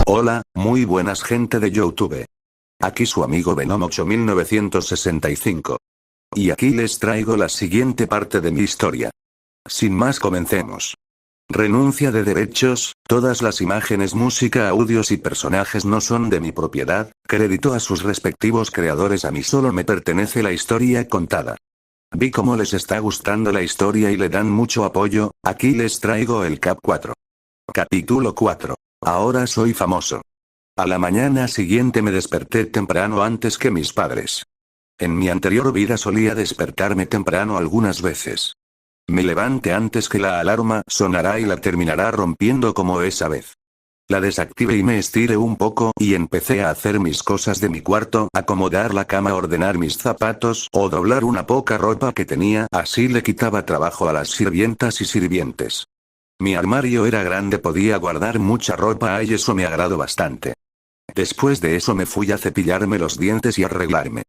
Hola, muy buenas gente de YouTube. Aquí su amigo Venom 8965. Y aquí les traigo la siguiente parte de mi historia. Sin más, comencemos. Renuncia de derechos, todas las imágenes, música, audios y personajes no son de mi propiedad, crédito a sus respectivos creadores, a mí solo me pertenece la historia contada. Vi cómo les está gustando la historia y le dan mucho apoyo, aquí les traigo el Cap 4. Capítulo 4. Ahora soy famoso. A la mañana siguiente me desperté temprano antes que mis padres. En mi anterior vida solía despertarme temprano algunas veces. Me levanté antes que la alarma sonará y la terminará rompiendo como esa vez. La desactivé y me estiré un poco y empecé a hacer mis cosas de mi cuarto, acomodar la cama, ordenar mis zapatos o doblar una poca ropa que tenía, así le quitaba trabajo a las sirvientas y sirvientes. Mi armario era grande, podía guardar mucha ropa y eso me agradó bastante. Después de eso me fui a cepillarme los dientes y arreglarme.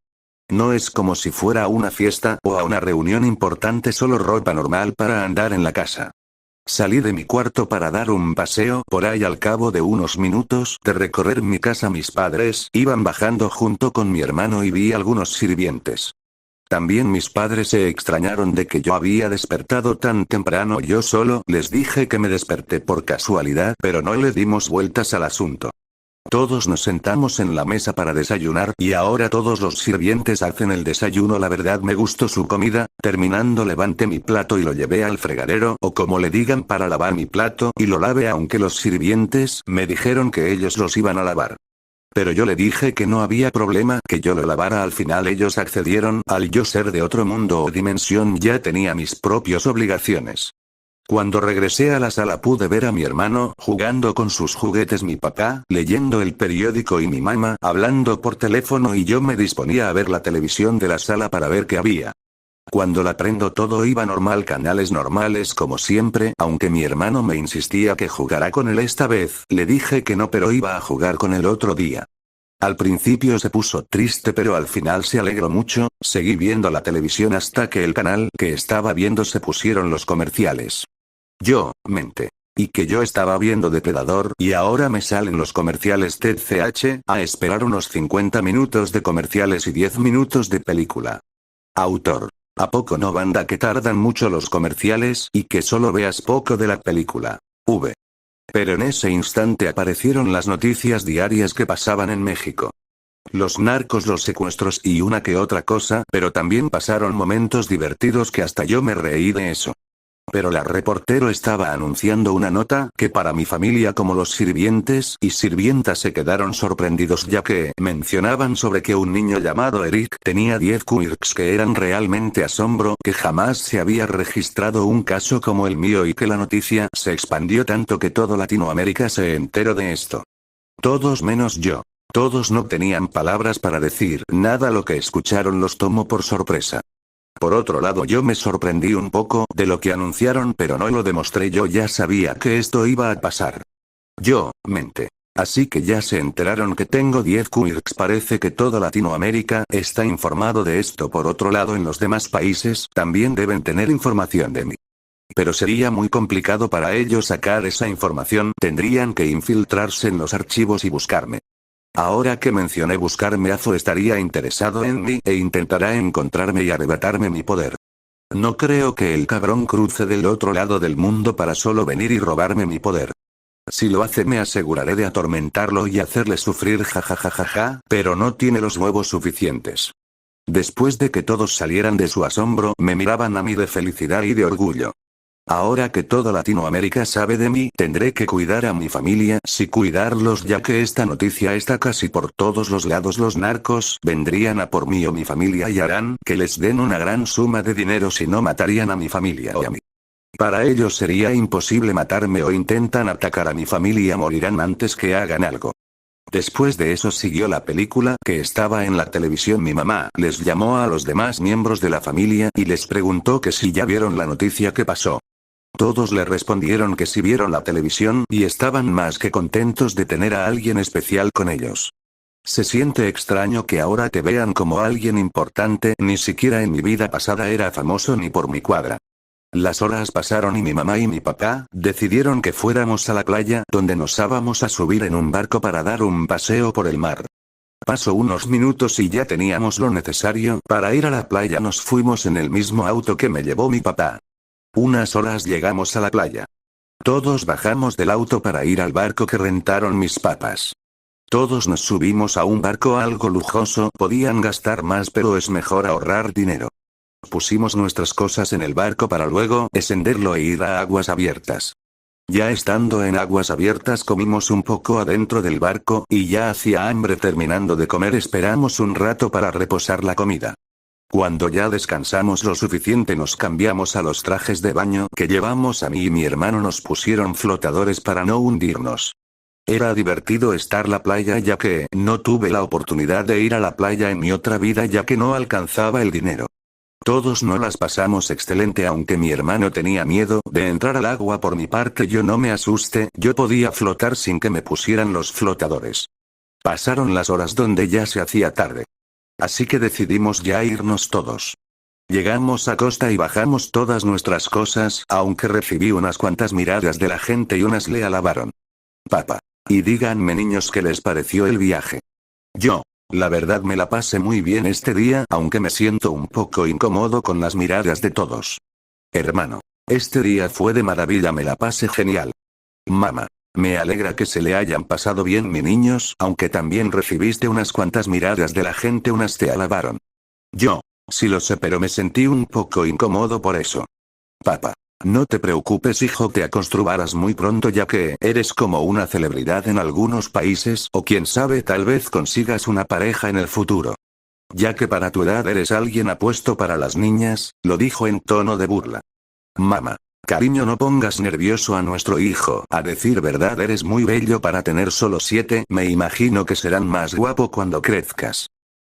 No es como si fuera a una fiesta o a una reunión importante, solo ropa normal para andar en la casa. Salí de mi cuarto para dar un paseo por ahí. Al cabo de unos minutos de recorrer mi casa, mis padres iban bajando junto con mi hermano y vi algunos sirvientes. También mis padres se extrañaron de que yo había despertado tan temprano. Yo solo les dije que me desperté por casualidad, pero no le dimos vueltas al asunto. Todos nos sentamos en la mesa para desayunar y ahora todos los sirvientes hacen el desayuno. La verdad me gustó su comida. Terminando levanté mi plato y lo llevé al fregadero o como le digan para lavar mi plato y lo lavé, aunque los sirvientes me dijeron que ellos los iban a lavar. Pero yo le dije que no había problema que yo lo lavara. Al final ellos accedieron, al yo ser de otro mundo o dimensión ya tenía mis propias obligaciones. Cuando regresé a la sala pude ver a mi hermano jugando con sus juguetes, mi papá leyendo el periódico y mi mamá hablando por teléfono, y yo me disponía a ver la televisión de la sala para ver qué había. Cuando la prendo todo iba normal, canales normales como siempre, aunque mi hermano me insistía que jugara con él. Esta vez le dije que no, pero iba a jugar con él otro día. Al principio se puso triste, pero al final se alegró mucho. Seguí viendo la televisión hasta que el canal que estaba viendo se pusieron los comerciales. Yo menté. Y que yo estaba viendo Depredador y ahora me salen los comerciales TCH, a esperar unos 50 minutos de comerciales y 10 minutos de película. Autor. ¿A poco no, banda, que tardan mucho los comerciales y que solo veas poco de la película? Pero en ese instante aparecieron las noticias diarias que pasaban en México. Los narcos, los secuestros y una que otra cosa, pero también pasaron momentos divertidos que hasta yo me reí de eso. Pero la reportero estaba anunciando una nota que para mi familia como los sirvientes y sirvientas se quedaron sorprendidos, ya que mencionaban sobre que un niño llamado Eric tenía 10 quirks que eran realmente asombro, que jamás se había registrado un caso como el mío y que la noticia se expandió tanto que todo Latinoamérica se enteró de esto. Todos menos yo. Todos no tenían palabras para decir nada. Lo que escucharon los tomó por sorpresa. Por otro lado, yo me sorprendí un poco de lo que anunciaron, pero no lo demostré. Yo ya sabía que esto iba a pasar. Yo menté. Así que ya se enteraron que tengo 10 quirks. Parece que toda Latinoamérica está informado de esto. Por otro lado, en los demás países también deben tener información de mí. Pero sería muy complicado para ellos sacar esa información. Tendrían que infiltrarse en los archivos y buscarme. Ahora que mencioné buscarme, Azo estaría interesado en mí e intentará encontrarme y arrebatarme mi poder. No creo que el cabrón cruce del otro lado del mundo para solo venir y robarme mi poder. Si lo hace, me aseguraré de atormentarlo y hacerle sufrir, jajajajaja, pero no tiene los huevos suficientes. Después de que todos salieran de su asombro, me miraban a mí de felicidad y de orgullo. Ahora que toda Latinoamérica sabe de mí, tendré que cuidar a mi familia, sí, cuidarlos, ya que esta noticia está casi por todos los lados. Los narcos vendrían a por mí o mi familia y harán que les den una gran suma de dinero, si no matarían a mi familia o a mí. Para ellos sería imposible matarme, o intentan atacar a mi familia, morirán antes que hagan algo. Después de eso siguió la película que estaba en la televisión. Mi mamá les llamó a los demás miembros de la familia y les preguntó que si ya vieron la noticia que pasó. Todos le respondieron que sí vieron la televisión y estaban más que contentos de tener a alguien especial con ellos. Se siente extraño que ahora te vean como alguien importante. Ni siquiera en mi vida pasada era famoso ni por mi cuadra. Las horas pasaron y mi mamá y mi papá decidieron que fuéramos a la playa donde nos íbamos a subir en un barco para dar un paseo por el mar. Pasó unos minutos y ya teníamos lo necesario para ir a la playa. Nos fuimos en el mismo auto que me llevó mi papá. Unas horas llegamos a la playa. Todos bajamos del auto para ir al barco que rentaron mis papás. Todos nos subimos a un barco algo lujoso, podían gastar más pero es mejor ahorrar dinero. Pusimos nuestras cosas en el barco para luego descenderlo e ir a aguas abiertas. Ya estando en aguas abiertas comimos un poco adentro del barco y ya hacía hambre. Terminando de comer esperamos un rato para reposar la comida. Cuando ya descansamos lo suficiente nos cambiamos a los trajes de baño que llevamos. A mí y mi hermano nos pusieron flotadores para no hundirnos. Era divertido estar en la playa ya que no tuve la oportunidad de ir a la playa en mi otra vida ya que no alcanzaba el dinero. Todos nos las pasamos excelente aunque mi hermano tenía miedo de entrar al agua. Por mi parte yo no me asusté, yo podía flotar sin que me pusieran los flotadores. Pasaron las horas donde ya se hacía tarde. Así que decidimos ya irnos todos. Llegamos a costa y bajamos todas nuestras cosas, aunque recibí unas cuantas miradas de la gente y unas le alabaron. Papá. Y díganme niños qué les pareció el viaje. Yo. La verdad me la pasé muy bien este día, aunque me siento un poco incómodo con las miradas de todos. Hermano. Este día fue de maravilla, me la pasé genial. Mamá. Me alegra que se le hayan pasado bien mis niños, aunque también recibiste unas cuantas miradas de la gente, unas te alabaron. Yo. Sí lo sé pero me sentí un poco incómodo por eso. Papá. No te preocupes hijo, te acostumbrarás muy pronto ya que eres como una celebridad en algunos países o quién sabe tal vez consigas una pareja en el futuro. Ya que para tu edad eres alguien apuesto para las niñas, lo dijo en tono de burla. Mamá. Cariño, no pongas nervioso a nuestro hijo, a decir verdad eres muy bello para tener solo 7, me imagino que serán más guapo cuando crezcas.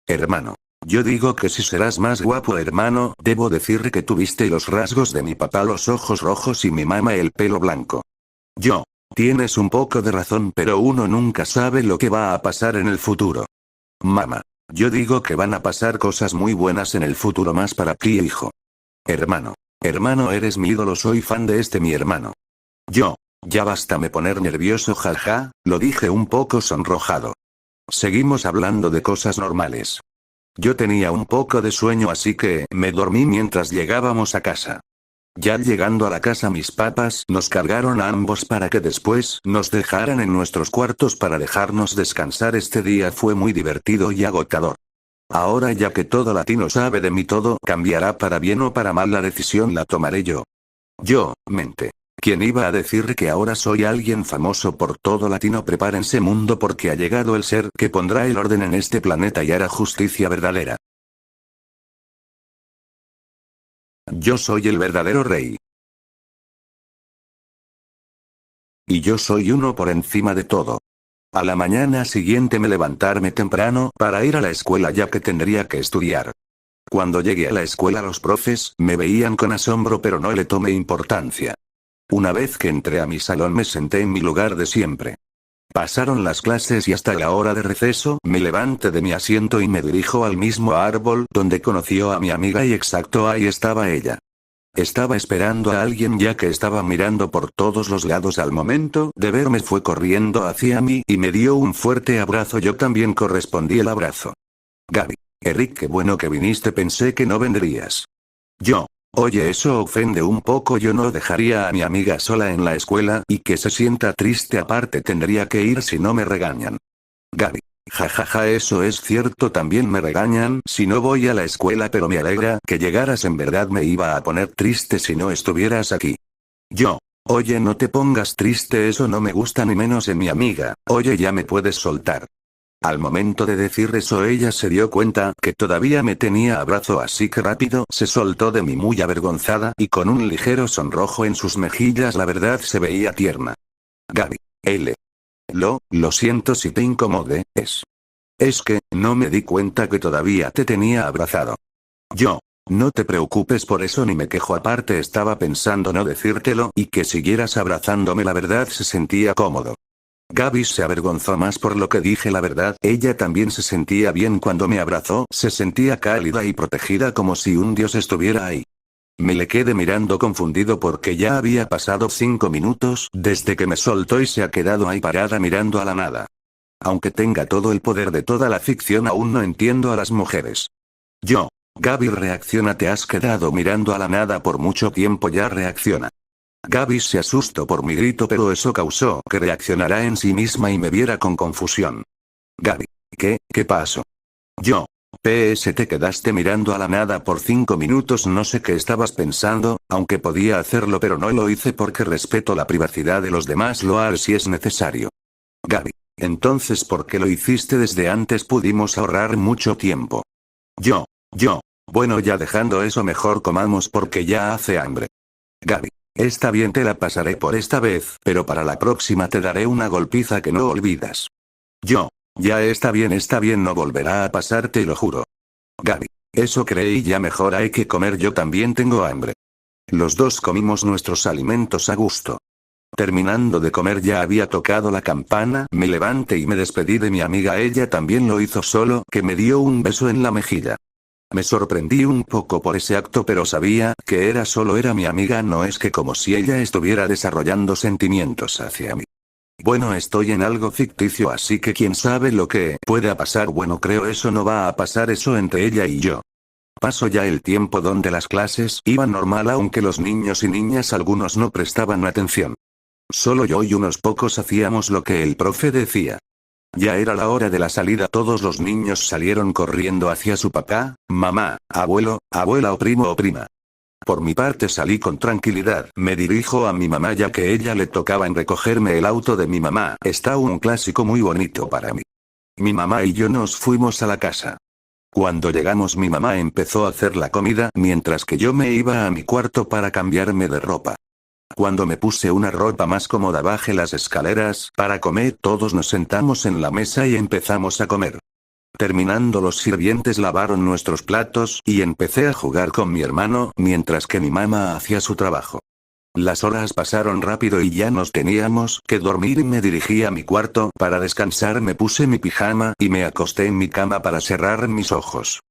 Hermano. Yo digo que si serás más guapo hermano, debo decir que tuviste los rasgos de mi papá, los ojos rojos y mi mamá el pelo blanco. Yo. Tienes un poco de razón pero uno nunca sabe lo que va a pasar en el futuro. Mamá. Yo digo que van a pasar cosas muy buenas en el futuro más para ti hijo. Hermano. Hermano eres mi ídolo, soy fan de mi hermano. Yo. Ya basta me poner nervioso jaja, lo dije un poco sonrojado. Seguimos hablando de cosas normales. Yo tenía un poco de sueño así que me dormí mientras llegábamos a casa. Ya llegando a la casa mis papás nos cargaron a ambos para que después nos dejaran en nuestros cuartos para dejarnos descansar. Este día fue muy divertido y agotador. Ahora ya que todo latino sabe de mí todo cambiará para bien o para mal, la decisión la tomaré yo. Yo, mente. ¿Quién iba a decir que ahora soy alguien famoso por todo latino? Prepárense mundo porque ha llegado el ser que pondrá el orden en este planeta y hará justicia verdadera. Yo soy el verdadero rey. Y yo soy uno por encima de todo. A la mañana siguiente me levantarme temprano para ir a la escuela ya que tendría que estudiar. Cuando llegué a la escuela los profes me veían con asombro pero no le tomé importancia. Una vez que entré a mi salón me senté en mi lugar de siempre. Pasaron las clases y hasta la hora de receso me levanté de mi asiento y me dirijo al mismo árbol donde conoció a mi amiga y exacto ahí estaba ella. Estaba esperando a alguien ya que estaba mirando por todos los lados. Al momento de verme fue corriendo hacia mí y me dio un fuerte abrazo. Yo también correspondí el abrazo. Gaby. Eric, qué bueno que viniste, pensé que no vendrías. Yo. Oye, eso ofende un poco, yo no dejaría a mi amiga sola en la escuela y que se sienta triste, aparte tendría que ir si no me regañan. Gaby. Jajaja, eso es cierto, también me regañan si no voy a la escuela, pero me alegra que llegaras, en verdad me iba a poner triste si no estuvieras aquí. Yo. Oye, no te pongas triste, eso no me gusta ni menos en mi amiga, oye ya me puedes soltar. Al momento de decir eso ella se dio cuenta que todavía me tenía abrazo, así que rápido se soltó de mí muy avergonzada y con un ligero sonrojo en sus mejillas, la verdad se veía tierna. Gaby. Lo siento si te incomode, es que, no me di cuenta que todavía te tenía abrazado. Yo. No te preocupes por eso, ni me quejo, aparte estaba pensando no decírtelo y que siguieras abrazándome, la verdad se sentía cómodo. Gaby se avergonzó más por lo que dije, la verdad, ella también se sentía bien cuando me abrazó, se sentía cálida y protegida como si un dios estuviera ahí. Me le quedé mirando confundido porque ya había pasado 5 minutos desde que me soltó y se ha quedado ahí parada mirando a la nada. Aunque tenga todo el poder de toda la ficción, aún no entiendo a las mujeres. Gaby, reacciona, te has quedado mirando a la nada por mucho tiempo, ya reacciona. Gaby se asustó por mi grito, pero eso causó que reaccionara en sí misma y me viera con confusión. Gaby, ¿qué pasó? PS, te quedaste mirando a la nada por 5 minutos, no sé qué estabas pensando, aunque podía hacerlo pero no lo hice porque respeto la privacidad de los demás, lo haré si es necesario. Gaby, entonces ¿por qué lo hiciste desde antes? Pudimos ahorrar mucho tiempo. Bueno, ya dejando eso, mejor comamos porque ya hace hambre. Gaby, está bien, te la pasaré por esta vez, pero para la próxima te daré una golpiza que no olvidas. Ya está bien, no volverá a pasar, te lo juro. Gaby, eso creí, ya mejor hay que comer, yo también tengo hambre. Los dos comimos nuestros alimentos a gusto. Terminando de comer ya había tocado la campana, me levanté y me despedí de mi amiga, ella también lo hizo, solo que me dio un beso en la mejilla. Me sorprendí un poco por ese acto, pero sabía que solo era mi amiga, no es que como si ella estuviera desarrollando sentimientos hacia mí. Bueno, estoy en algo ficticio, así que quién sabe lo que pueda pasar. Bueno, creo eso no va a pasar, eso entre ella y yo. Pasó ya el tiempo donde las clases iban normal, aunque los niños y niñas algunos no prestaban atención. Solo yo y unos pocos hacíamos lo que el profe decía. Ya era la hora de la salida, todos los niños salieron corriendo hacia su papá, mamá, abuelo, abuela o primo o prima. Por mi parte salí con tranquilidad, me dirijo a mi mamá ya que ella le tocaba en recogerme. El auto de mi mamá está un clásico muy bonito para mí. Mi mamá y yo nos fuimos a la casa. Cuando llegamos mi mamá empezó a hacer la comida mientras que yo me iba a mi cuarto para cambiarme de ropa. Cuando me puse una ropa más cómoda bajé las escaleras para comer, todos nos sentamos en la mesa y empezamos a comer. Terminando los sirvientes lavaron nuestros platos y empecé a jugar con mi hermano mientras que mi mamá hacía su trabajo. Las horas pasaron rápido y ya nos teníamos que dormir y me dirigí a mi cuarto para descansar, me puse mi pijama y me acosté en mi cama para cerrar mis ojos.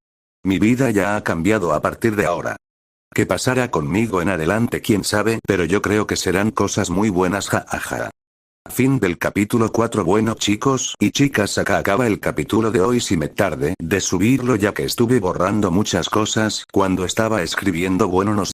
Mi vida ya ha cambiado a partir de ahora. ¿Qué pasará conmigo en adelante? Quién sabe, pero yo creo que serán cosas muy buenas, jajaja. Fin del capítulo 4. Bueno, chicos y chicas, acá acaba el capítulo de hoy. Si me tardé de subirlo ya que estuve borrando muchas cosas cuando estaba escribiendo, bueno, nos